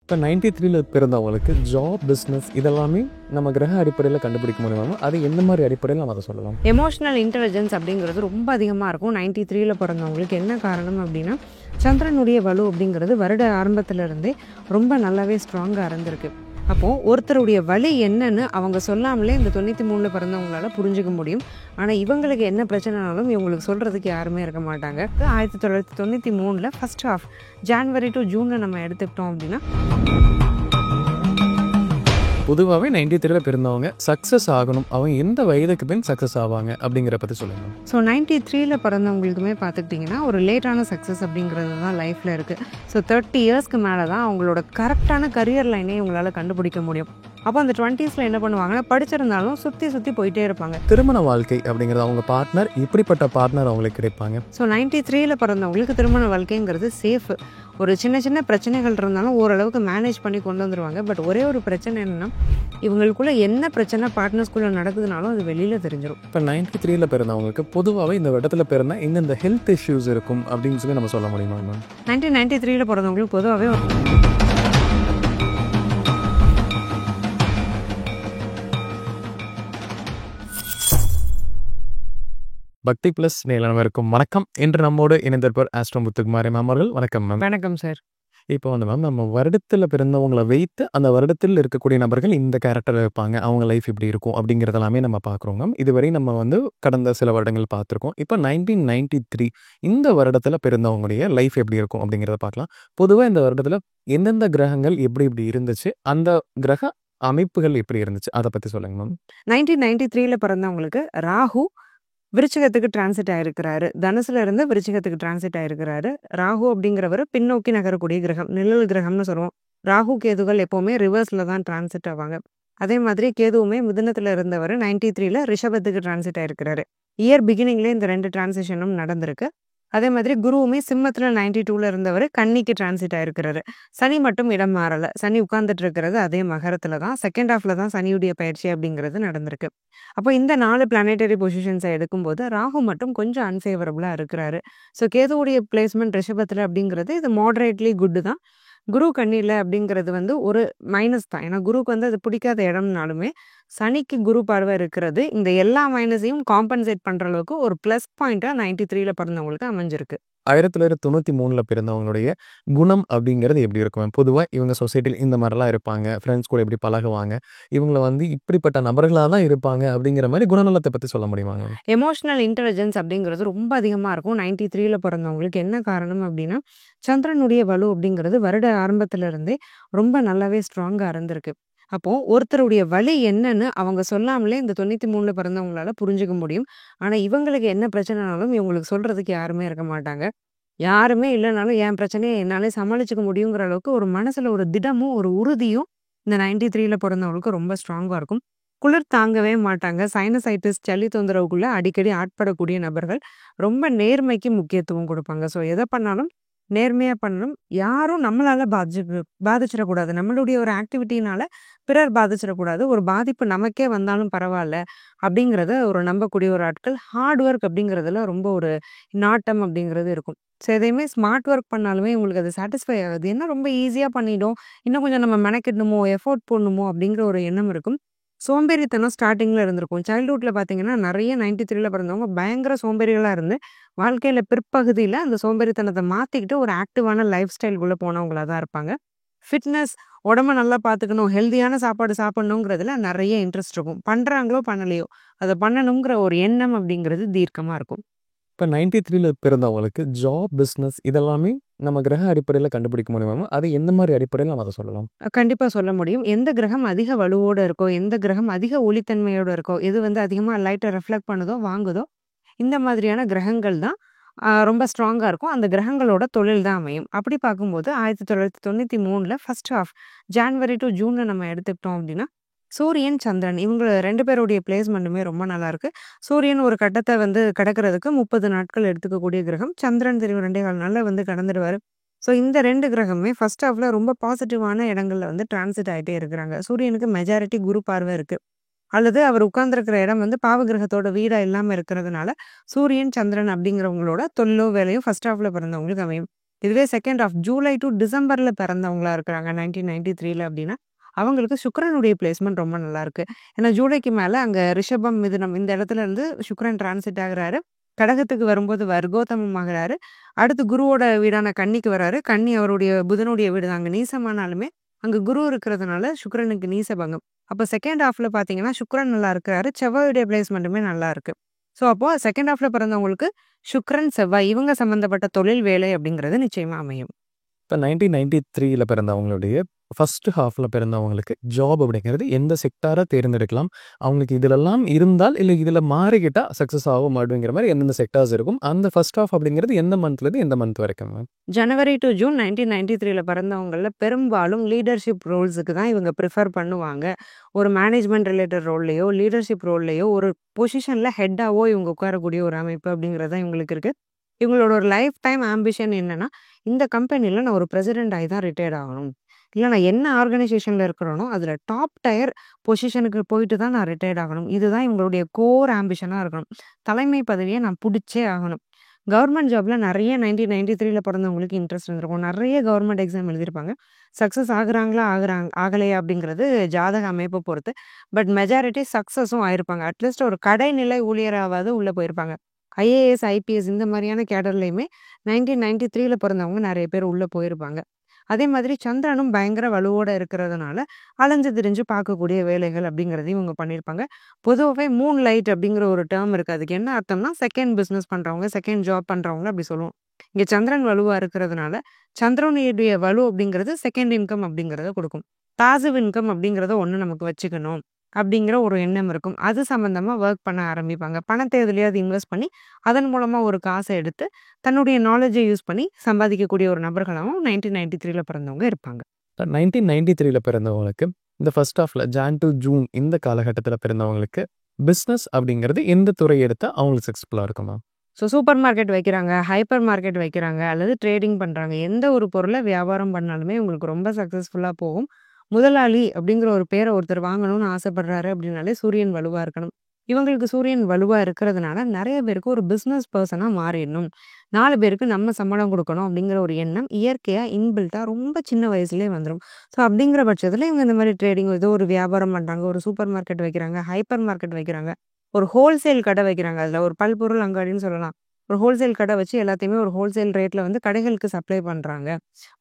இப்போ 93ல பிறந்தவங்களுக்கு job, business இதெல்லாமே நம்ம கிரக அடிப்படையில் கண்டுபிடிக்க முடியுமா? அது எந்த மாதிரி அடிப்படையில் நம்ம அதை சொல்லலாம்? எமோஷனல் இன்டெலிஜென்ஸ் அப்படிங்கிறது ரொம்ப அதிகமாக இருக்கும் 93ல பிறந்தவங்களுக்கு. என்ன காரணம் அப்படின்னா, சந்திரனுடைய வலு அப்படிங்கிறது வருட ஆரம்பத்திலிருந்தே ரொம்ப நல்லாவே ஸ்ட்ராங்காக இருந்திருக்கு. அப்போது ஒருத்தருடைய வலி என்னன்னு அவங்க சொல்லாமலே இந்த 93ல் பிறந்தவங்களால புரிஞ்சுக்க முடியும். ஆனால் இவங்களுக்கு என்ன பிரச்சனைனாலும் இவங்களுக்கு சொல்கிறதுக்கு யாருமே இருக்க மாட்டாங்க. 1993ல் ஃபர்ஸ்ட் ஹாஃப் ஜான்வரி டு ஜூனில் நம்ம எடுத்துக்கிட்டோம் அப்படின்னா, பொதுவாகவே 93ல பிறந்தவங்க சக்ஸஸ் ஆகணும், அவங்க எந்த வயதுக்கு பின் சக்ஸஸ் ஆவாங்க அப்படிங்கிற பற்றி சொல்லுங்கள். ஸோ 93ல பிறந்தவங்களுக்குமே பார்த்துக்கிட்டிங்கன்னா ஒரு லேட்டான சக்ஸஸ் அப்படிங்கிறது தான் லைஃப்பில் இருக்குது. ஸோ 30 இயர்ஸ்க்கு மேலே தான் அவங்களோட கரெக்டான கரியர் லைனே இவங்களால் கண்டுபிடிக்க முடியும். அப்போ அந்த 20ஸ்ல என்ன பண்ணுவாங்கன்னா, படிச்சிருந்தாலும் சுற்றி போயிட்டே இருப்பாங்க. திருமண வாழ்க்கை அப்படிங்கிறது அவங்க பார்ட்னர், இப்படிப்பட்ட பார்ட்னர் அவங்களுக்கு கிடைப்பாங்க. ஸோ 93ல பிறந்தவங்களுக்கு திருமண வாழ்க்கைங்கிறது சேஃப். ஒரு சின்ன பிரச்சனைகள் இருந்தாலும் ஓரளவுக்கு மேனேஜ் பண்ணி கொண்டு வந்துடுவாங்க. பட் ஒரே ஒரு பிரச்சனை என்னென்னா, இவங்களுக்குள்ள என்ன பிரச்சனை பார்ட்னர்ஸ்குள்ளே நடக்குதுனாலும் அது வெளியில் தெரிஞ்சிடும். இப்போ 93ல பிறந்தவங்களுக்கு பொதுவாகவே இந்த இடத்துல பிறந்த இந்த ஹெல்த் இஷ்யூஸ் இருக்கும் அப்படின்னு சொல்லி நம்ம சொல்ல முடியுமா மேம்? 1993ல பிறந்தவங்களுக்கு பொதுவாகவே பக்தி பிளஸ் நேலனவருக்கும் வணக்கம். இன்று நம்மோடு இணைந்திருப்பவர் ஆஸ்ட்ரோ முத்துக்குமாரி மேம் அவர்கள். வணக்கம் மேம். வணக்கம் சார். இப்போ வந்து மேம், நம்ம வருடத்தில் பிறந்தவங்களை வைத்து அந்த வருடத்தில் இருக்கக்கூடிய நபர்கள் இந்த கேரக்டர் இருப்பாங்க, அவங்க லைஃப் இப்படி இருக்கும் அப்படிங்கிறதெல்லாமே நம்ம பார்க்குறோம் மேம். இதுவரை நம்ம வந்து கடந்த சில வருடங்கள் பார்த்துருக்கோம். இப்போ 1993 இந்த வருடத்தில் பிறந்தவங்களுடைய லைஃப் எப்படி இருக்கும் அப்படிங்கிறத பார்க்கலாம். பொதுவாக இந்த வருடத்தில் எந்தெந்த கிரகங்கள் எப்படி இருந்துச்சு, அந்த கிரக அமைப்புகள் எப்படி இருந்துச்சு, அதை பற்றி சொல்லுங்க மேம். 1993ல பிறந்தவங்களுக்கு ராகு விருச்சிகத்துக்கு டிரான்சிட் ஆயிருக்கிறாரு. தனுசுல இருந்து விருச்சிகத்துக்கு டிரான்சிட் ஆயிருக்கிறாரு. ராகு அப்படிங்கிறவர் பின்னோக்கி நகரக்கூடிய கிரகம், நிழல் கிரகம்னு சொல்லுவோம். ராகு கேதுகள் எப்போவுமே ரிவர்ஸ்ல தான் டிரான்சிட் ஆவாங்க. அதே மாதிரி கேதுவுமே மிதுனத்தில் இருந்தவர் 93ல ரிஷபத்துக்கு டிரான்சிட் ஆயிருக்கிறாரு. இயர் பிகினிங்லேயே இந்த 2 டிரான்சிஷனும் நடந்திருக்கு. அதே மாதிரி குருவுமே சிம்மத்தில் 92ல இருந்தவர் கன்னிக்கு டிரான்சிட் ஆயிருக்கிறாரு. சனி மட்டும் இடம் மாறலை. சனி உட்கார்ந்துட்டு இருக்கிறது அதே மகரத்தில் தான். செகண்ட் ஹாஃப்ல தான் சனியுடைய பயிற்சி அப்படிங்கிறது நடந்திருக்கு. அப்போ இந்த 4 பிளானட்டரி பொசிஷன்ஸை எடுக்கும்போது ராகு மட்டும் கொஞ்சம் அன்ஃபேவரபுளாக இருக்கிறாரு. ஸோ கேதுவுடைய பிளேஸ்மெண்ட் ரிஷபத்தில் அப்படிங்கிறது இது மாடரேட்லி குட்டு தான். குரு கண்ணியில் அப்படிங்கிறது வந்து ஒரு மைனஸ் தான். ஏன்னா குருக்கு வந்து அது பிடிக்காத இடம்னாலுமே சனிக்கு குரு பார்வை இருக்கிறது இந்த எல்லா மைனஸையும் காம்பன்சேட் பண்ணுற அளவுக்கு ஒரு ப்ளஸ் பாயிண்ட்டாக 93ல பிறந்தவங்களுக்கு அமைஞ்சிருக்கு. 1993ல பிறந்தவங்களுடைய குணம் அப்படிங்கிறது எப்படி இருக்கும்? பொதுவாக இவங்க சொசைட்டியில் இந்த மாதிரிலாம் இருப்பாங்க, ஃப்ரெண்ட்ஸ் கூட எப்படி பழகுவாங்க, இவங்களை வந்து இப்படிப்பட்ட நபர்களாக தான் இருப்பாங்க அப்படிங்கிற மாதிரி குணநலத்தை பற்றி சொல்ல முடியுமாங்க? எமோஷனல் இன்டெலிஜென்ஸ் அப்படிங்கிறது ரொம்ப அதிகமாக இருக்கும் 93ல பிறந்தவங்களுக்கு. என்ன காரணம் அப்படின்னா, சந்திரனுடைய வலு அப்படிங்கிறது வருட ஆரம்பத்திலிருந்தே ரொம்ப நல்லாவே ஸ்ட்ராங்காக இருந்திருக்கு. அப்போது ஒருத்தருடைய வலி என்னன்னு அவங்க சொல்லாமலே இந்த 93ல பிறந்தவங்களால புரிஞ்சுக்க முடியும். ஆனால் இவங்களுக்கு என்ன பிரச்சனைனாலும் இவங்களுக்கு சொல்கிறதுக்கு யாருமே இருக்க மாட்டாங்க. யாருமே இல்லைனாலும் என் பிரச்சனையை என்னாலே சமாளிச்சுக்க முடியுங்கிற அளவுக்கு ஒரு மனசில் ஒரு திடமும் ஒரு உறுதியும் இந்த 93ல பிறந்தவங்களுக்கு ரொம்ப ஸ்ட்ராங்காக இருக்கும். குளிர் தாங்கவே மாட்டாங்க. சைனசைட்டிஸ், சளி தொந்தரவுக்குள்ளே அடிக்கடி ஆட்படக்கூடிய நபர்கள். ரொம்ப நேர்மைக்கு முக்கியத்துவம் கொடுப்பாங்க. ஸோ எதை பண்ணாலும் நேர்மையாக பண்ணணும். யாரும் நம்மளால் பாதிச்சிடக்கூடாது. நம்மளுடைய ஒரு ஆக்டிவிட்டினால பிறர் பாதிச்சிடக்கூடாது. ஒரு பாதிப்பு நமக்கே வந்தாலும் பரவாயில்ல அப்படிங்கிறத ஒரு நம்பக்கூடிய ஒரு ஆட்கள். ஹார்ட் ஒர்க் அப்படிங்கிறதுல ரொம்ப ஒரு நாட்டம் அப்படிங்கிறது இருக்கும். ஸோ எதையுமே ஸ்மார்ட் ஒர்க் பண்ணாலுமே உங்களுக்கு அது சாட்டிஸ்ஃபை ஆகுது. என்ன ரொம்ப ஈஸியாக பண்ணிட்டோம், இன்னும் கொஞ்சம் நம்ம மெனக்கிடணுமோ, எஃபோர்ட் போடணுமோ அப்படிங்கிற ஒரு எண்ணம் இருக்கும். சோம்பேறித்தனம் ஸ்டார்டிங்கில் இருந்திருக்கும். சைல்ட்ஹுட்டில் பார்த்தீங்கன்னா நிறைய 93ல பிறந்தவங்க பயங்கர சோம்பேறிகளாக இருந்து வாழ்க்கையில் பிற்பகுதியில் அந்த சோம்பேறித்தனத்தை மாற்றிக்கிட்டு ஒரு ஆக்டிவான லைஃப் ஸ்டைல்குள்ளே போனவங்களாக தான் இருப்பாங்க. ஃபிட்னஸ், உடம்ப நல்லா பார்த்துக்கணும், ஹெல்த்தியான சாப்பாடு சாப்பிட்ணுங்கிறதுல நிறைய இன்ட்ரெஸ்ட் இருக்கும். பண்ணுறாங்களோ பண்ணலையோ அதை பண்ணணுங்கிற ஒரு எண்ணம் அப்படிங்கிறது தீர்க்கமாக இருக்கும். இப்போ 93ல பிறந்தவங்களுக்கு ஜாப், பிஸ்னஸ் இதெல்லாமே நம்ம கிரக அடிப்படையில் கண்டுபிடிக்க முடியுமா? அது எந்த மாதிரி அடிப்படையில் நம்ம அதை சொல்லலாம்? கண்டிப்பாக சொல்ல முடியும். எந்த கிரகம் அதிக வலுவோடு இருக்கோ, எந்த கிரகம் அதிக ஒளித்தன்மையோடு இருக்கோ, எது வந்து அதிகமாக லைட்டை ரெஃப்ளெக்ட் பண்ணுதோ வாங்குதோ, இந்த மாதிரியான கிரகங்கள் தான் ரொம்ப ஸ்ட்ராங்காக இருக்கும். அந்த கிரகங்களோட தொழில் தான் அமையும். அப்படி பார்க்கும்போது 1993ல் ஃபர்ஸ்ட் ஹாஃப் ஜான்வரி டு ஜூனில் நம்ம எடுத்துக்கிட்டோம் அப்படின்னா, சூரியன், சந்திரன் இவங்க 2 பேருடைய பிளேஸ்மெண்ட்டுமே ரொம்ப நல்லாயிருக்கு. சூரியன் ஒரு கட்டத்தை வந்து கடக்கிறதுக்கு 30 நாட்கள் எடுத்துக்கக்கூடிய கிரகம். சந்திரன் தெரியும் 2.25 நாளில் வந்து கடந்துடுவார். ஸோ இந்த 2 கிரகமே ஃபர்ஸ்ட் ஹாஃபில் ரொம்ப பாசிட்டிவான இடங்களில் வந்து டிரான்சிட் ஆகிட்டே இருக்கிறாங்க. சூரியனுக்கு மெஜாரிட்டி குரு பார்வை இருக்குது. அல்லது அவர் உட்கார்ந்துருக்கிற இடம் வந்து பாவகிரகத்தோட வீடாக இல்லாமல் இருக்கிறதுனால சூரியன், சந்திரன் அப்படிங்கிறவங்களோட தொழிலோ வேலையும் ஃபர்ஸ்ட் ஹாஃபில் பிறந்தவங்களுக்கு அமையும். இதுவே செகண்ட் ஆஃப் ஜூலை டு டிசம்பர்ல பிறந்தவங்களா இருக்கிறாங்க 1993ல அப்படின்னா, அவங்களுக்கு சுக்கிரனுடைய பிளேஸ்மெண்ட் ரொம்ப நல்லா இருக்கு. ஏன்னா ஜூலைக்கு மேல அங்க ரிஷபம், மிதுனம் இந்த இடத்துல இருந்து சுக்கிரன் டிரான்சிட் ஆகுறாரு. கடகத்துக்கு வரும்போது வர்க்கோத்தமம் ஆகுறாரு. அடுத்து குருவோட வீடான கன்னிக்கு வராரு. கன்னி அவருடைய புதனுடைய வீடு தான். அங்க நீசமானாலுமே அங்க குரு இருக்கிறதுனால சுக்கிரனுக்கு நீசபங்கம். அப்ப செகண்ட் ஹாஃப்ல பார்த்தீங்கன்னா, சுக்கிரன் நல்லா இருக்கிறாரு. செவ்வாயுடைய பிளேஸ்மெண்ட்டுமே நல்லா இருக்கு. ஸோ அப்போ செகண்ட் ஹாஃப்ல பிறந்தவங்களுக்கு சுக்கிரன், செவ்வாய் இவங்க சம்மந்தப்பட்ட தொழில், வேலை அப்படிங்கிறது நிச்சயமா அமையும். இப்போ 1993ல பிறந்தவங்களுடைய ஃபர்ஸ்ட் ஹாஃப்ல பிறந்தவங்களுக்கு ஜாப் அப்படிங்கிறது எந்த செக்டாரை தேர்ந்தெடுக்கலாம்? அவங்களுக்கு இதிலெல்லாம் இருந்தால், இல்லை இதில் மாறிக்கிட்டா சக்ஸஸ் ஆகும் அப்படிங்கிற மாதிரி எந்தெந்த செக்டார்ஸ் இருக்கும்? அந்த ஃபர்ஸ்ட் ஹாஃப் அப்படிங்கிறது எந்த மந்த்லேருந்து எந்த மந்த் வரைக்கும் மேம்? ஜனவரி டு ஜூன் 1993ல பிறந்தவங்கள்ல பெரும்பாலும் லீடர்ஷிப் ரோல்ஸுக்கு தான் இவங்க ப்ரிஃபர் பண்ணுவாங்க. ஒரு மேனேஜ்மெண்ட் ரிலேட்டட் ரோல்லையோ, லீடர்ஷிப் ரோல்லையோ ஒரு பொசிஷன்ல ஹெட்டாவோ இவங்க உட்காரக்கூடிய ஒரு அமைப்பு அப்படிங்கிறது தான் இவங்களுக்கு இருக்கு. இவங்களோட ஒரு லைஃப் டைம் ஆம்பிஷன் என்னன்னா, இந்த கம்பெனில நான் ஒரு பிரசிடென்ட் ஆகி தான் ரிட்டயர்ட் ஆகணும். இல்ல நான் என்ன ஆர்கனைசேஷன்ல இருக்கிறேனோ, அதுல டாப் டயர் பொசிஷனுக்கு போயிட்டு தான் நான் ரிட்டயர்ட் ஆகணும். இதுதான் இவங்களுடைய கோர் ஆம்பிஷனா இருக்கணும். தலைமை பதவியை நான் புடிச்சே ஆகணும். கவர்மெண்ட் ஜாப்ல நெறைய 1993ல பிறந்தவங்களுக்கு இன்ட்ரெஸ்ட் இருந்திருக்கும். நெறைய கவர்மெண்ட் எக்ஸாம் எழுதியிருப்பாங்க. சக்சஸ் ஆகுறாங்களா, ஆகலையா அப்படிங்கிறது ஜாதக அமைப்ப பொறுத்து. பட் மெஜாரிட்டி சக்சஸும் ஆயிருப்பாங்க. அட்லீஸ்ட் ஒரு கடைநிலை ஊழியராவது உள்ள போயிருப்பாங்க. ஐஏஎஸ், ஐபிஎஸ் இந்த மாதிரியான கேடர்லயுமே 1993ல பிறந்தவங்க நெறைய பேர் உள்ள போயிருப்பாங்க. அதே மாதிரி சந்திரனும் பயங்கர வலுவோட இருக்கிறதுனால, அலைஞ்சு திரிஞ்சு பார்க்கக்கூடிய வேலைகள் அப்படிங்கிறதையும் இவங்க பண்ணியிருப்பாங்க. பொதுவாவே மூன் லைட் அப்படிங்கிற ஒரு டெர்ம் இருக்கு. அதுக்கு என்ன அர்த்தம்னா, செகண்ட் பிசினஸ் பண்றவங்க, செகண்ட் ஜாப் பண்றவங்க அப்படி சொல்லுவோம். இங்க சந்திரன் வலுவா இருக்கிறதுனால, சந்திரனுடைய வலு அப்படிங்கிறது செகண்ட் இன்கம் அப்படிங்கிறத குடுக்கும். பாசிவ் இன்கம் அப்படிங்கிறத ஒண்ணு நமக்கு வச்சுக்கணும் அப்படிங்கிற ஒரு எண்ணம் இருக்கும். அது சம்பந்தமா வொர்க் பண்ண ஆரம்பிப்பாங்க. பணத்த எதுலயாவது இன்வெஸ்ட் பண்ணி, அதன் மூலமா ஒரு காச எடுத்து, தன்னுடைய நாலேட்ஜ யூஸ் பண்ணி சம்பாதிக்கக்கூடிய ஒரு நபர்களாவும் 1993ல பிறந்தவங்க இருப்பாங்க. 1993ல பிறந்தவங்களுக்கு இந்த ஃபர்ஸ்ட் ஹாஃப்ல ஜான் டு ஜூன் இந்த காலகட்டத்தில் பிறந்தவங்களுக்கு பிஸ்னஸ் அப்படிங்கிறது எந்த துறை எடுத்தால் அவங்களுக்கு சக்ஸஸ்ஃபுல்லாக இருக்குமா? ஸோ சூப்பர் மார்க்கெட் வைக்கிறாங்க, ஹைப்பர் மார்க்கெட் வைக்கிறாங்க, அல்லது ட்ரேடிங் பண்றாங்க. எந்த ஒரு பொருள வியாபாரம் பண்ணாலுமே உங்களுக்கு ரொம்ப சக்சஸ்ஃபுல்லா போகும். முதலாளி அப்படிங்கிற ஒரு பேர ஒருத்தர் வாங்கணும்னு ஆசைப்படுறாரு அப்படின்னாலே சூரியன் வலுவா இருக்கணும். இவங்களுக்கு சூரியன் வலுவா இருக்கிறதுனால நெறைய பேருக்கு ஒரு பிசினஸ் பெர்சனா மாறிடணும். 4 பேருக்கு நம்ம சம்பளம் குடுக்கணும் அப்படிங்கிற ஒரு எண்ணம் இயற்கையா இன்பில்ட்டா ரொம்ப சின்ன வயசுலயே வந்துரும். ஸோ அப்படிங்கிற பட்சத்துல இவங்க இந்த மாரி ட்ரேடிங் ஏதோ ஒரு வியாபாரம் பண்றாங்க, ஒரு சூப்பர் மார்க்கெட் வைக்கிறாங்க, ஹைப்பர் மார்க்கெட் வைக்கிறாங்க, ஒரு ஹோல்சேல் கடை வைக்கிறாங்க. அதுல ஒரு பல்பொருள் அங்காடின்னு சொல்லலாம். ஒரு ஹோல்சேல் கடை வச்சு எல்லாத்தையுமே ஒரு ஹோல்சேல் ரேட்ல வந்து கடைகளுக்கு சப்ளை பண்றாங்க.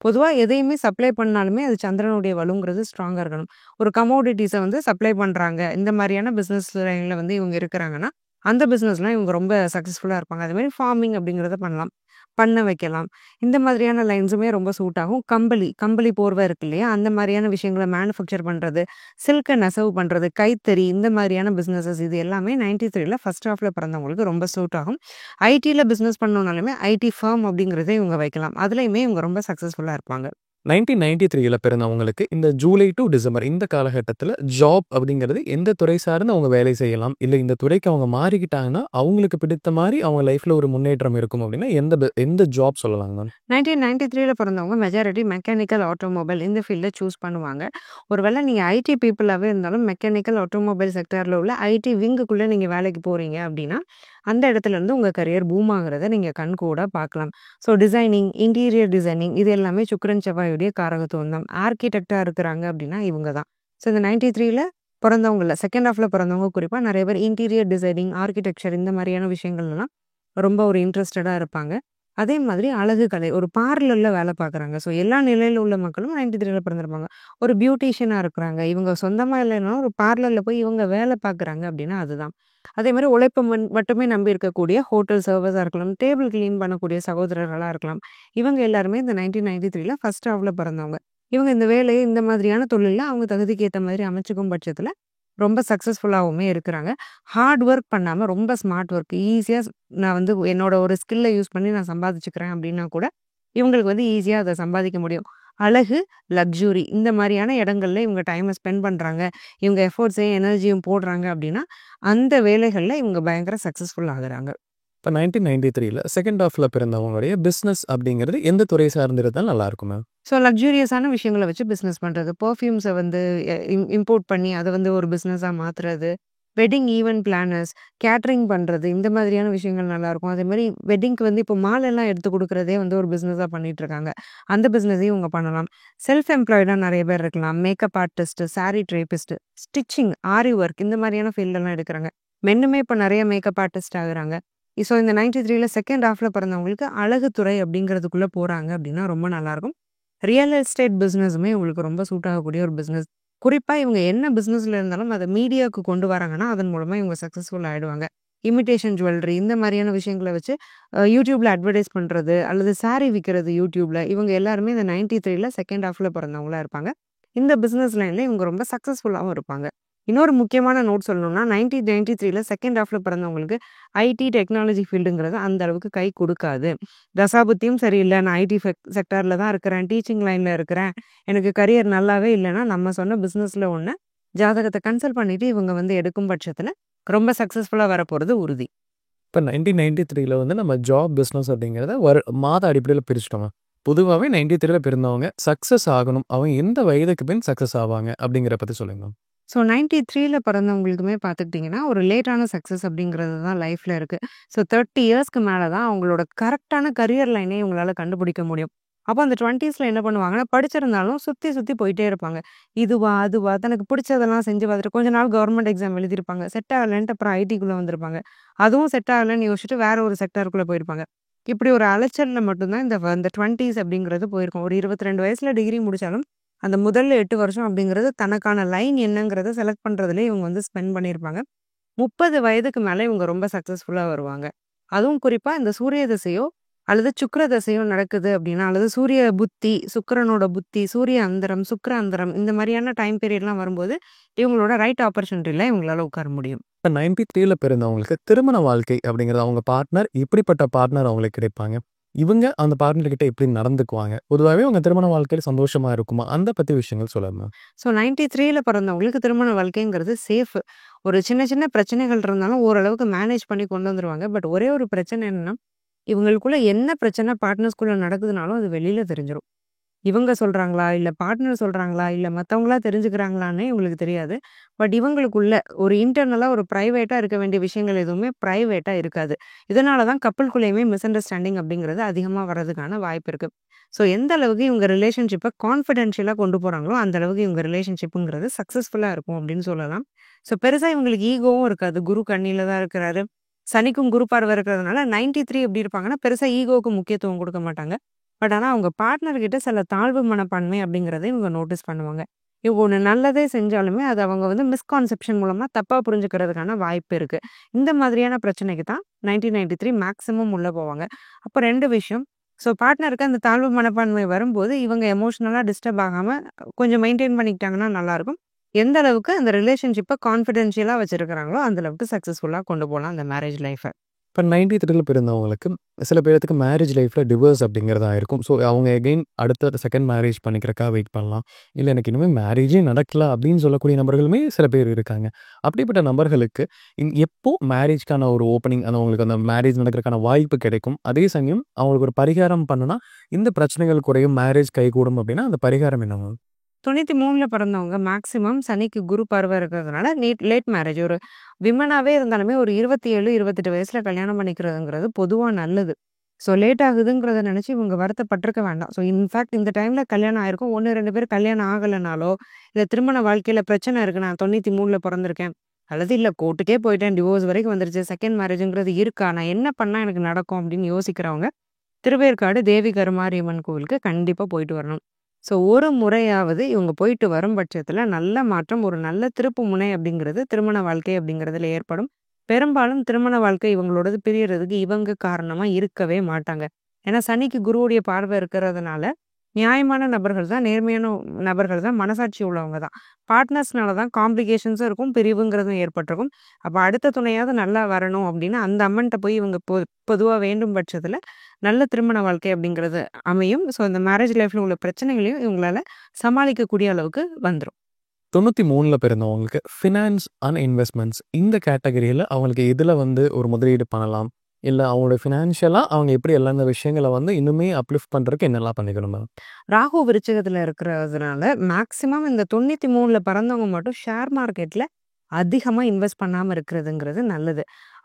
பொதுவா எதையுமே சப்ளை பண்ணாலுமே அது சந்திரனுடைய வலுங்கிறது ஸ்ட்ராங்கா இருக்கணும். ஒரு கமோடிட்டீஸ வந்து சப்ளை பண்றாங்க. இந்த மாரியான பிசினஸ் லைன்ல வந்து இவங்க இருக்கிறாங்கன்னா, அந்த பிசினஸ்லாம் இவங்க ரொம்ப சக்சஸ்ஃபுல்லா இருப்பாங்க. அதே மாரி ஃபார்மிங் அப்படிங்கிறத பண்ணலாம். பண்ண வைக்கலாம். இந்த மாதிரியான லைன்ஸுமே ரொம்ப சூட் ஆகும். கம்பளி போர்வை இருக்கு இல்லையா? அந்த மாரியான விஷயங்கள மேனுஃபேக்சர் பண்றது, சில்க்க நெசவு பண்றது, கைத்தறி இந்த மாரியான பிசினஸஸ் இது எல்லாமே 93ல ஃபர்ஸ்ட் ஹாஃப்ல பிறந்தவங்களுக்கு ரொம்ப சூட் ஆகும். ஐடில பிசினஸ் பண்ணணும்னாலுமே ஐடி ஃபர்ம் அப்படிங்கிறத இவங்க வைக்கலாம். அதுலயுமே இவங்க ரொம்ப சக்சஸ்ஃபுல்லா இருப்பாங்க. 1993ல பிறந்தவங்களுக்கு இந்த ஜூலை டு டிசம்பர் இந்த காலகட்டத்தில் ஜாப் அப்படிங்கிறது எந்த துறை சார்ந்து அவங்க வேலை செய்யலாம், இல்லை இந்த துறைக்கு அவங்க மாறிக்கிட்டாங்கன்னா அவங்களுக்கு பிடித்த மாதிரி அவங்க லைஃப்ல ஒரு முன்னேற்றம் இருக்கும் அப்படின்னா எந்த ஜாப் சொல்லலாங்க மேம்? 1993ல பிறந்தவங்க மெஜாரிட்டி மெக்கானிக்கல், ஆட்டோமொபைல் இந்த ஃபீல்ட சூஸ் பண்ணுவாங்க. ஒருவேளை நீங்க ஐடி பீப்பிளாவே இருந்தாலும் மெக்கானிக்கல், ஆட்டோமொபைல் செக்டார்ல உள்ள ஐடி விங்குக்குள்ள நீங்க வேலைக்கு போறீங்க அப்படின்னா, அந்த இடத்துல இருந்து உங்க கரியர் பூம் ஆகுறத நீங்க கண்கூடா பார்க்கலாம். ஸோ டிசைனிங், இன்டீரியர் டிசைனிங் இது எல்லாமே சுக்கிரன், செவ்வாயுடைய காரகத்துவம் தான். ஆர்க்கிடெக்ட்டா இருக்கிறாங்க அப்படின்னா இவங்க தான். ஸோ இந்த 93ல பிறந்தவங்கல்ல செகண்ட் ஹாஃப்ல பிறந்தவங்க குறிப்பா நெறைய பேர் இன்டீரியர் டிசைனிங், ஆர்க்கிடெக்சர் இந்த மாரியான விஷயங்கள்லாம் ரொம்ப ஒரு இன்ட்ரெஸ்டடா இருப்பாங்க. அதே மாதிரி அழகு கலை, ஒரு பார்லர்ல வேலை பார்க்குறாங்க. ஸோ எல்லா நிலையில உள்ள மக்களும் 93ல பிறந்திருப்பாங்க. ஒரு பியூட்டிஷியனா இருக்கிறாங்க. இவங்க சொந்தமா இல்லைனாலும் ஒரு பார்லர்ல போய் இவங்க வேலை பார்க்குறாங்க அப்படின்னா அதுதான். அதே மாரி உழைப்ப மட்டுமே நம்பி இருக்கக்கூடிய ஹோட்டல் சர்வர்ஸா இருக்கலாம், டேபிள் கிளீன் பண்ணக்கூடிய சகோதரர்களா இருக்கலாம். இவங்க எல்லாருமே இந்த 1993ல ஃபர்ஸ்ட் ஹாஃப்ல பிறந்தவங்க. இவங்க இந்த வேலைய இந்த மாதிரியான தொழில்ல அவங்க தகுதிக்கு ஏத்த மாதிரி அமைச்சுக்கும் பட்சத்துல ரொம்ப சக்சஸ்ஃபுல்லாவுமே இருக்கிறாங்க. ஹார்ட் ஒர்க் பண்ணாம ரொம்ப ஸ்மார்ட் ஒர்க் ஈஸியா நான் வந்து என்னோட ஒரு ஸ்கில்ல யூஸ் பண்ணி நான் சம்பாதிச்சுக்கிறேன் அப்படின்னா கூட, இவங்களுக்கு வந்து ஈஸியா அத சம்பாதிக்க முடியும். அழகு, லக்ஸுரி இந்த மாரியான இடங்கள்ல இவங்க டைம ஸ்பெண்ட் பண்றாங்க. இவங்க எஃபோர்ட்ஸையும், எனர்ஜியும் போடுறாங்க அப்படின்னா, அந்த வேலைகள்ல இவங்க பயங்கர சக்சஸ்ஃபுல் ஆகுறாங்க. இப்போ 1993ல செகண்ட் ஹாஃப்ல பிறந்தவங்களுடைய பிஸ்னஸ் அப்படிங்கிறது எந்த துறை சார்ந்து இருந்தால் நல்லா இருக்கும் மேம்? ஸோ லக்ஸூரியஸான விஷயங்கள வச்சு பிசினஸ் பண்றது. பெர்ஃப்யூம்ஸ வந்து இம்போர்ட் பண்ணி அத வந்து ஒரு பிசினஸா மாத்துறது. வெட்டிங் ஈவென்ட் பிளானர்ஸ், கேட்டரிங் பண்றது இந்த மாதிரியான விஷயங்கள் நல்லாயிருக்கும். அதேமாரி வெட்டிங்க்கு வந்து இப்போ மாலெல்லாம் எடுத்து குடுக்குறதே வந்து ஒரு பிசினஸா பண்ணிட்டுருக்காங்க. அந்த பிசினஸையும் இவங்க பண்ணலாம். செல்ஃப் எம்ப்ளாய்டா நெறைய பேர் இருக்கலாம். மேக்கப் ஆர்டிஸ்ட், சாரி ட்ரேபிஸ்ட், ஸ்டிச்சிங், ஆரி ஒர்க் இந்த மாதிரியான ஃபீல்டெல்லாம் எடுக்குறாங்க. மென்னுமே இப்போ நெறைய மேக்கப் ஆர்டிஸ்ட் ஆகுறாங்க. ஸோ இந்த 93ல செகண்ட் ஹாஃப்ல பிறந்தவங்களுக்கு அழகுத்துறை அப்படிங்கிறதுக்குள்ள போறாங்க அப்படின்னா ரொம்ப நல்லாயிருக்கும். ரியல் எஸ்டேட் பிசினஸுமே உங்களுக்கு ரொம்ப சூட் ஆகக்கூடிய ஒரு பிசினஸ். குறிப்பா இவங்க என்ன பிசினஸ்ல இருந்தாலும் அத மீடியாவுக்கு கொண்டு வராங்கன்னா, அதன் மூலமா இவங்க சக்சஸ்ஃபுல் ஆயிடுவாங்க. இமிடேஷன் ஜுவல்லரி இந்த மாதிரியான விஷயங்கள வச்சு YouTubeல அட்வர்டைஸ் பண்றது, அல்லது சாரி விக்கிறது YouTubeல. இவங்க எல்லாருமே இந்த 93ல செகண்ட் ஹாஃப்ல பிறந்தவங்களா இருப்பாங்க. இந்த பிசினஸ் லைன்ல இவங்க ரொம்ப சக்சஸ்ஃபுல்லாவும் இருப்பாங்க. இன்னொரு முக்கியமான நோட் சொல்லணும்னா, 1993ல செகண்ட் ஹாஃப்ல பிறந்தவங்களுக்கு ஐடி, டெக்னாலஜி ஃபீல்டுங்கிறது அந்த அளவுக்கு கை குடுக்காது. தசாபுத்தியும் சரியில்ல. நான் ஐடி செக்டார்ல தான் இருக்கிறேன். டீச்சிங் லைன்ல இருக்கிறேன். எனக்கு கரியர் நல்லாவே இல்லன்னா, நம்ம சொன்ன பிசினஸ்ல ஒண்ணு ஜாதகத்த கன்சல்ட் பண்ணிட்டு இவங்க வந்து எடுக்கும் பட்சத்துல ரொம்ப சக்சஸ்ஃபுல்லா வரப்போறது உறுதி. இப்ப 1993ல வந்து நம்ம ஜாப், பிசினஸ் அப்படிங்கிறத மாத அடிப்படையில பிரிச்சுட்டோங்க. பொதுவாவே 93ல பிறந்தவங்க சக்சஸ் ஆகணும். அவங்க எந்த வயதுக்கு பின் சக்சஸ் ஆவாங்க அப்படிங்கிறத பத்தி சொல்லுங்க மேம். ஸோ 93ல பிறந்தவங்களுக்குமே பார்த்துக்கிட்டிங்கன்னா, ஒரு லேட்டான சக்சஸ் அப்படிங்கிறது தான் லைஃப்ல இருக்கு. ஸோ 30 இயர்ஸ்க்கு மேல தான் அவங்களோட கரெக்ட்டான கரியர் லைனே இவங்களால கண்டுபிடிக்க முடியும். அப்போ அந்த 20ஸ்ல என்ன பண்ணுவாங்கன்னா, படிச்சிருந்தாலும் சுத்தி சுத்தி போயிட்டே இருப்பாங்க. இதுவா? அதுவா? தனக்கு பிடிச்சதெல்லாம் செஞ்சு பார்த்துட்டு கொஞ்ச நாள் கவர்மெண்ட் எக்ஸாம் எழுதியிருப்பாங்க. செட் ஆகலன்ட்டு அப்புறம் ஐடிக்குள்ள வந்திருப்பாங்க. அதுவும் செட் ஆகலன்னு யோசிச்சுட்டு வேற ஒரு செக்டாருக்குள்ள போயிருப்பாங்க. இப்படி ஒரு அலைச்சல்ல மட்டும் தான் இந்த 20ஸ் அப்படிங்கிறது போயிருக்கும். ஒரு 22 வயசுல டிகிரி முடிச்சாலும், அந்த முதல் 8 வருஷம் அப்படிங்கிறது தனக்கான லைன் என்னங்கிறத செலக்ட் பண்றதுலயே இவங்க வந்து ஸ்பெண்ட் பண்ணியிருப்பாங்க. 30 வயதுக்கு மேல இவங்க ரொம்ப சக்சஸ்ஃபுல்லா வருவாங்க. அதுவும் குறிப்பா இந்த சூரிய திசையோ, அல்லது சுக்கிர திசையோ நடக்குது அப்படின்னா, அல்லது சூரிய புத்தி, சுக்கிரனோட புத்தி, சூரிய அந்தரம், சுக்கிர அந்தரம் இந்த மாரியான டைம் பீரியட்லாம் வரும்போது, இவங்களோட ரைட் ஆப்பர்ச்சுனிட்டில இவங்களால உட்கார முடியும். இப்ப 93ல பிறந்தவங்களுக்கு திருமண வாழ்க்கை அப்படிங்கிறது அவங்க பார்ட்னர் எப்படிப்பட்ட பார்ட்னர் அவங்களுக்கு கிடைப்பாங்க? இவங்க அந்த பார்ட்னர் கிட்ட எப்படி நடந்துக்குவாங்க? பொதுவாவே உங்க திருமண வாழ்க்கையில சந்தோஷமா இருக்குமா? அந்த பத்தி விஷயங்கள் சொல்லுங்க மேம். ஸோ 93ல பிறந்தவங்களுக்கு திருமண வாழ்க்கைங்கிறது சேஃப். ஒரு சின்ன சின்ன பிரச்சனைகள் இருந்தாலும் ஓரளவுக்கு மேனேஜ் பண்ணி கொண்டு வந்துருவாங்க. பட் ஒரே ஒரு பிரச்சனை என்னன்னா, இவங்களுக்குள்ள என்ன பிரச்சனை பார்ட்னர்ஸ்குள்ள நடக்குதுனாலும் அது வெளியில தெரிஞ்சிரும். இவங்க சொல்றாங்களா? இல்ல பார்ட்னர் சொல்றாங்களா? இல்ல மத்தவங்களா தெரிஞ்சுக்கிறாங்களான்னே இவங்களுக்கு தெரியாது. பட் இவங்களுக்குள்ள ஒரு இன்டர்னலா ஒரு பிரைவேட்டா இருக்க வேண்டிய விஷயங்கள் எதுவுமே பிரைவேட்டா இருக்காது. இதனால தான் கப்புள்குள்ளேயுமே மிஸ் அண்டர்ஸ்டாண்டிங் அப்படிங்கிறது அதிகமா வர்றதுக்கான வாய்ப்பு இருக்கு. ஸோ எந்த அளவுக்கு இவங்க ரிலேஷன்ஷிப்ப கான்ஃபிடென்ஷியலா கொண்டு போறாங்களோ, அந்த அளவுக்கு இவங்க ரிலேஷன்ஷிப்புங்கிறது சக்சஸ்ஃபுல்லா இருக்கும் அப்படின்னு சொல்லலாம். ஸோ பெருசா இவங்களுக்கு ஈகோவும் இருக்காது. குரு கன்னியில தான் இருக்கிறாரு. சனிக்கும் குரு பார்வை இருக்கிறதுனால 93 எப்படி இருப்பாங்கன்னா, பெருசா ஈகோவுக்கு முக்கியத்துவம் குடுக்க மாட்டாங்க. பட் ஆனா அவங்க பார்ட்னர் கிட்ட சில தாழ்வு மனப்பான்மை அப்படிங்கிறத இவங்க நோட்டீஸ் பண்ணுவாங்க. இவங்க ஒண்ணு நல்லதே செஞ்சாலுமே, அது அவங்க வந்து மிஸ்கான்செப்ஷன் மூலமா தப்பா புரிஞ்சுக்கிறதுக்கான வாய்ப்பு இருக்கு. இந்த மாதிரியான பிரச்சனைக்கு தான் 1993 மேக்ஸிமம் உள்ள போவாங்க. அப்ப 2 விஷயம். ஸோ பார்ட்னருக்கு அந்த தாழ்வு மனப்பான்மை வரும்போது, இவங்க எமோஷனலா டிஸ்டர்ப் ஆகாம கொஞ்சம் மெயின்டெயின் பண்ணிக்கிட்டாங்கன்னா நல்லாயிருக்கும். எந்த அளவுக்கு அந்த ரிலேஷன்ஷிப்ப கான்ஃபிடென்ஷியலா வச்சிருக்கிறாங்களோ, அந்த அளவுக்கு சக்சஸ்ஃபுல்லா கொண்டு போலாம் அந்த மேரேஜ் லைஃப. இப்ப 93ல பிறந்தவங்களுக்கு சில பேர்த்துக்கு மேரேஜ் லைஃப்ல டிவோர்ஸ் அப்படிங்கிறது ஆயிருக்கும். ஸோ அவங்க எகைன் அடுத்த செகண்ட் மேரேஜ் பண்ணிக்கிறக்காக வெயிட் பண்ணலாம். இல்ல எனக்கு இனிமே மேரேஜே நடக்கல அப்படின்னு சொல்லக்கூடிய நபர்களுமே சில பேர் இருக்காங்க. அப்படிப்பட்ட நபர்களுக்கு எப்போ மேரேஜ்க்கான ஒரு ஓப்பனிங் அந்த அவங்களுக்கு அந்த மேரேஜ் நடக்கிறதுக்கான வாய்ப்பு கிடைக்கும்? அதே சமயம் அவங்களுக்கு ஒரு பரிகாரம் பண்ணுனா, இந்த பிரச்சனைகள் குறையும், மேரேஜ் கைகூடும் அப்படின்னா, அந்த பரிகாரம் என்ன மேம்? 93ல பிறந்தவங்க மேக்ஸிமம் சனிக்கு குரு பார்வை இருக்கிறதுனால லேட் மேரேஜ். ஒரு விமனாவே இருந்தாலுமே ஒரு 27, 28 வயசுல கல்யாணம் பண்ணிக்கிறதுங்கிறது பொதுவா நல்லது. ஸோ லேட் ஆகுதுங்கிறத நினைச்சு இவங்க வருத்தப்பட்டுருக்க வேண்டாம். ஸோ இன்ஃபேக்ட் இந்த டைம்ல கல்யாணம் ஆயிருக்கும். 1, 2 பேர் கல்யாணம் ஆகலனாலோ, இல்ல திருமண வாழ்க்கையில பிரச்சனை இருக்கு. நான் 93ல பிறந்திருக்கேன். அல்லது இல்ல கோர்ட்டுக்கே போயிட்டேன். டிவோர்ஸ் வரைக்கும் வந்துருச்சு. செகண்ட் மேரேஜ்ங்கிறது இருக்கா? நான் என்ன பண்ணா எனக்கு நடக்கும்? அப்படின்னு யோசிக்கிறவங்க, திருவேற்காடு தேவி கருமாரியம்மன் கோவிலுக்கு கண்டிப்பா போயிட்டு வரணும். ஸோ ஒரு முறையாவது இவங்க போயிட்டு வரும் பட்சத்துல நல்ல மாற்றம், ஒரு நல்ல திருப்பு முனை அப்படிங்கிறது திருமண வாழ்க்கை அப்படிங்கிறதுல ஏற்படும். பெரும்பாலும் திருமண வாழ்க்கை இவங்களோடது பிரியறதுக்கு இவங்க காரணமா இருக்கவே மாட்டாங்க. ஏன்னா சனிக்கு குருவுடைய பார்வை இருக்கிறதுனால, நியாயமான நபர்கள் தான், நேர்மையான நபர்கள் தான், மனசாட்சி உள்ளவங்க தான். பார்ட்னர்ஸ்னால தான் காம்ப்ளிகேஷன்ஸும் இருக்கும், பிரிவுங்கிறதும் ஏற்பட்டிருக்கும். அப்ப அடுத்த துணையாவது நல்லா வரணும் அப்படின்னு அந்த அம்மன்ட்ட போய் இவங்க பொதுவா வேண்டும் பட்சத்துல, நல்ல திருமண வாழ்க்கை அப்படிங்கிறது அமையும். ஸோ இந்த மேரேஜ் லைஃப்ல உள்ள பிரச்சனைகளையும் இவங்களால சமாளிக்கக்கூடிய அளவுக்கு வந்துரும். 93ல பிறந்தவங்களுக்கு ஃபினான்ஸ் அண்ட் இன்வெஸ்ட்மெண்ட்ஸ் இந்த கேட்டகரியில அவங்களுக்கு எதுல வந்து ஒரு முதலீடு பண்ணலாம்? இல்ல அவங்களோட ஃபினான்ஷியலா அவங்க எப்படி எல்லா இந்த விஷயங்கள வந்து இன்னுமே அப்லிஃப்ட் பண்றதுக்கு என்னலாம் பண்ணிக்கணும் மேம்? ராகு விருச்சிகத்துல இருக்கிறதுனால மேக்ஸிமம் இந்த 93ல பிறந்தவங்க மட்டும் ஷேர் மார்க்கெட்ல அதிகமா இன்வெஸ்ட் பண்ணாம இருக்கிறதுங்கிறது நல்லது.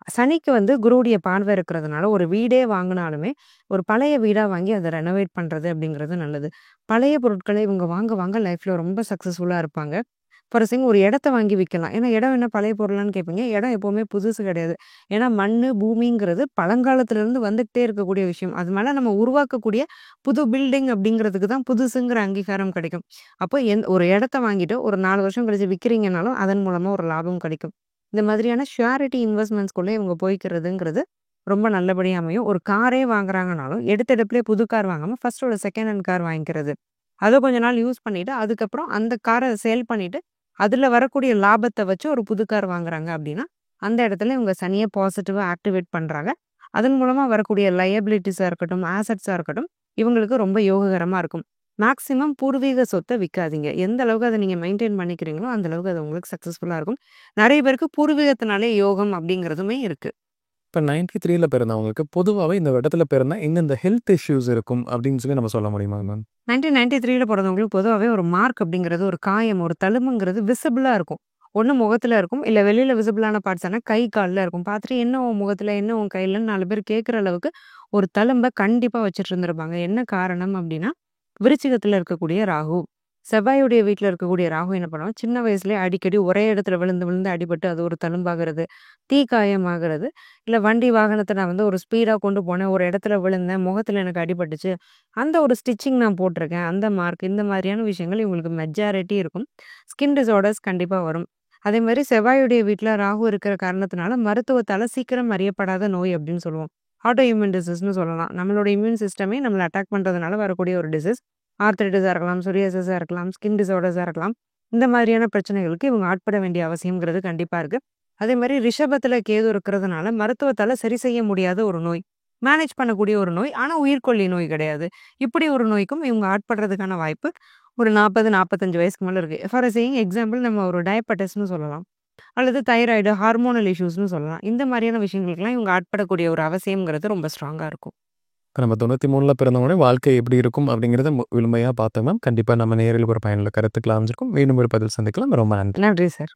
சனிக்கு வந்து குருவுடைய பார்வை இருக்கிறதுனால, ஒரு வீடே வாங்குனாலுமே, ஒரு பழைய வீடா வாங்கி அத ரெனோவேட் பண்றது அப்படிங்கிறது நல்லது. பழைய பொருட்கள இவங்க வாங்க வாங்க லைஃப்ல ரொம்ப சக்சஸ்ஃபுல்லா இருப்பாங்க. ஃபார் எக்ஸாம்பிள் ஒரு இடத்த வாங்கி விக்கலாம். ஏன்னா இடம் என்ன பழைய பொருளான்னு கேட்பீங்க. இடம் எப்பவுமே புதுசு கிடையாது. ஏன்னா மண்ணு, பூமிங்கிறது பழங்காலத்திலிருந்து வந்துகிட்டே இருக்கக்கூடிய விஷயம். அது மேல நம்ம உருவாக்கக்கூடிய புது பில்டிங் அப்படிங்கிறதுக்கு தான் புதுசுங்கிற அங்கீகாரம் கிடைக்கும். அப்போ ஒரு இடத்த வாங்கிட்டு ஒரு 4 வருஷம் கழிச்சு விக்கிறீங்கனாலும், அதன் மூலமா ஒரு லாபம் கிடைக்கும். இந்த மாதிரியான ஷூரிட்டி இன்வெஸ்ட்மெண்ட்ஸ்குள்ள இவங்க போய்க்கிறதுங்கிறது ரொம்ப நல்லபடியா அமையும். ஒரு காரே வாங்குறாங்கனாலும், எடுத்த எடுப்பிலே புது கார் வாங்காம, ஃபர்ஸ்ட் ஒரு செகண்ட் ஹேண்ட் கார் வாங்கிக்கிறது. அத கொஞ்ச நாள் யூஸ் பண்ணிட்டு, அதுக்கப்புறம் அந்த கார சேல் பண்ணிட்டு, அதுல வரக்கூடிய லாபத்த வச்சு ஒரு புது கார் வாங்குறாங்க அப்படின்னா, அந்த இடத்துல இவங்க சனிய பாசிட்டிவா ஆக்டிவேட் பண்றாங்க. அதன் மூலமா வரக்கூடிய லயபிலிட்டீஸா இருக்கட்டும், அசெட்ஸா இருக்கட்டும், இவங்களுக்கு ரொம்ப யோககரமா இருக்கும். மேக்ஸிமம் பூர்வீக சொத்த விக்காதீங்க. எந்த அளவுக்கு அத நீங்க மெயின்டெயின் பண்ணிக்கிறீங்களோ, அந்த அளவுக்கு அது உங்களுக்கு சக்சஸ்ஃபுல்லா இருக்கும். நெறைய பேருக்கு பூர்வீகத்தினாலே யோகம் அப்படிங்கிறதுமே இருக்கு. இப்ப 93ல பிறந்தவங்களுக்கு பொதுவாவே இந்த இடத்துல பிறந்தா இந்த ஹெல்த் இஷ்யூஸ் இருக்கும் அப்படின்னு சொல்லி நம்ம சொல்ல முடியுமா மேம்? 1993ல பொறந்தவங்களுக்கு பொதுவாவே ஒரு மார்க் அப்படிங்கிறது, ஒரு காயம், ஒரு தழும்புங்கிறது விசிபிளா இருக்கும். ஒண்ணு முகத்துல இருக்கும், இல்ல வெளியில விசிபிளான பார்ட்ஸான கை, கால்ல இருக்கும். பார்த்துட்டு என்ன உன் முகத்துல, என்ன உன் கையிலன்னு 4 பேர் கேட்கிற அளவுக்கு ஒரு தழும்ப கண்டிப்பா வச்சுட்டு இருந்திருப்பாங்க. என்ன காரணம் அப்படின்னா, விருச்சிகத்துல இருக்கக்கூடிய ராகு. செவ்வாயுடைய வீட்ல இருக்கக்கூடிய ராகு என்ன பண்ணுவாங்க, சின்ன வயசுலயே அடிக்கடி ஒரே இடத்துல விழுந்து விழுந்து அடிபட்டு அது ஒரு தழும்பாகிறது, தீக்காயமாகிறது, இல்ல வண்டி வாகனத்த நான் வந்து ஒரு ஸ்பீடா கொண்டு போனேன், ஒரு இடத்துல விழுந்தேன், முகத்துல எனக்கு அடிபட்டுச்சு. அந்த ஒரு ஸ்டிச்சிங் நான் போட்டிருக்கேன். அந்த மார்க் இந்த மாதிரியான விஷயங்கள் இவங்களுக்கு மெஜாரிட்டி இருக்கும். ஸ்கின் டிஸார்டர்ஸ் கண்டிப்பா வரும். அதே மாரி செவ்வாயுடைய வீட்ல ராகு இருக்கிற காரணத்தினால மருத்துவத்தால சீக்கிரம் அறியப்படாத நோய் அப்படின்னு சொல்லுவோம். ஆட்டோ இம்யூன் டிசீஸ்ன்னு சொல்லலாம். நம்மளோட இம்யூன் சிஸ்டமே நம்மள அட்டாக் பண்றதுனால வரக்கூடிய ஒரு டிசீஸ். ஆர்த்ரைட்டிஸா இருக்கலாம், சொரியாசிஸா இருக்கலாம், ஸ்கின் டிஸார்டர்ஸா இருக்கலாம். இந்த மாதிரியான பிரச்சனைகளுக்கு இவங்க ஆட்பட வேண்டிய அவசியம்ங்கிறது கண்டிப்பா இருக்கு. அதே மாரி ரிஷபத்துல கேது இருக்கிறதுனால மருத்துவத்தால சரி செய்ய முடியாத ஒரு நோய். மேனேஜ் பண்ணக்கூடிய ஒரு நோய். ஆனா உயிர்க்கொல்லி நோய் கிடையாது. இப்படி ஒரு நோய்க்கும் இவங்க ஆட்படுறதுக்கான வாய்ப்பு ஒரு 40, 45 வயசுக்கு மேல இருக்கு. ஃபார் சேயிங் எக்ஸாம்பிள் நம்ம ஒரு டயபெட்டிஸ்ன்னு சொல்லலாம். அல்லது தைராய்டு, ஹார்மோனல் இஷ்யூஸ்ன்னு சொல்லலாம். இந்த மாதிரியான விஷயங்களுக்கெல்லாம் இவங்க ஆட்படக்கூடிய ஒரு அவசியம்ங்கிறது ரொம்ப ஸ்ட்ராங்கா இருக்கும். இப்ப நம்ம 93ல பிறந்தவங்களே வாழ்க்கை எப்படி இருக்கும் அப்படிங்கிறத முழுமையா பார்த்தோம் மேம். கண்டிப்பா நம்ம நேயர்களுக்கு ஒரு பயனுள்ள கருத்துக்கள் அமைஞ்சிருக்கும். மீண்டும் ஒரு பதில் சந்திக்கலாம். ரொம்ப நன்றி. நன்றி சார்.